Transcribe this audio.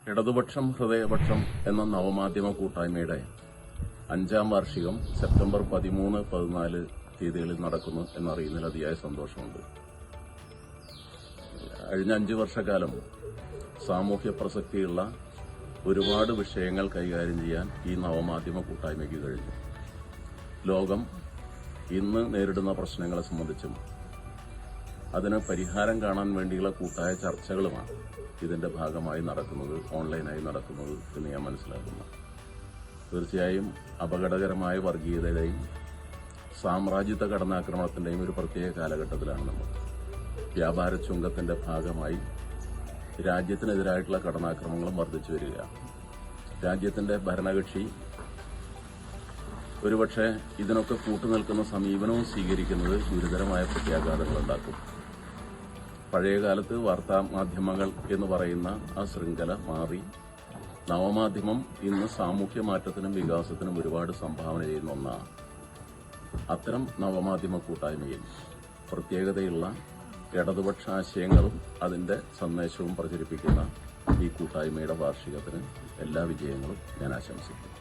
ഇടതുപക്ഷം ഹൃദയപക്ഷം എന്ന നവമാധ്യമ കൂട്ടായ്മയുടെ 5ാം വാർഷികം സെപ്റ്റംബർ 13, 14 തീയതികളിൽ നടക്കുന്നു എന്നറിയുന്നതിൽ അതിയായ സന്തോഷമുണ്ട്. കഴിഞ്ഞ 5 വർഷക്കാലം സാമൂഹ്യ പ്രസക്തിയുള്ള ഒരുപാട് വിഷയങ്ങൾ കൈകാര്യം ചെയ്യാൻ ഈ നവമാധ്യമ കൂട്ടായ്മയ്ക്ക് കഴിഞ്ഞു. ലോകം ഇന്ന് നേരിടുന്ന പ്രശ്നങ്ങളെ സംബന്ധിച്ചും അതിന് പരിഹാരം കാണാൻ വേണ്ടിയുള്ള കൂട്ടായ ചർച്ചകളുമാണ് ഇതിന്റെ ഭാഗമായി നടക്കുന്നത്, ഓൺലൈനായി നടക്കുന്നത് എന്ന് ഞാൻ മനസ്സിലാക്കുന്നു. തീർച്ചയായും അപകടകരമായ വർഗീയതയുടെയും സാമ്രാജ്യത്വ കടന്നാക്രമണത്തിന്റെയും ഒരു പ്രത്യേക കാലഘട്ടത്തിലാണ് നമ്മൾ. വ്യാപാര ചുങ്കത്തിന്റെ ഭാഗമായി രാജ്യത്തിനെതിരായിട്ടുള്ള കടന്നാക്രമണങ്ങളും വർദ്ധിച്ചു വരിക. രാജ്യത്തിന്റെ ഭരണകക്ഷി ഒരുപക്ഷെ ഇതിനൊക്കെ കൂട്ടുനിൽക്കുന്ന സമീപനവും സ്വീകരിക്കുന്നത് ഗുരുതരമായ പ്രത്യാഘാതങ്ങളുണ്ടാക്കും. പഴയകാലത്ത് വാർത്താമാധ്യമങ്ങൾ എന്ന് പറയുന്ന ആ ശൃംഖല മാറി നവമാധ്യമം ഇന്ന് സാമൂഹ്യ മാറ്റത്തിനും വികാസത്തിനും ഒരുപാട് സംഭാവന ചെയ്യുന്ന ഒന്നാണ്. അത്തരം നവമാധ്യമ കൂട്ടായ്മയിൽ പ്രത്യേകതയുള്ള ഇടതുപക്ഷ ആശയങ്ങളും അതിന്റെ സന്ദേശവും പ്രചരിപ്പിക്കുന്ന ഈ കൂട്ടായ്മയുടെ വാർഷികത്തിന് എല്ലാ വിജയങ്ങളും ഞാൻ ആശംസിക്കുന്നു.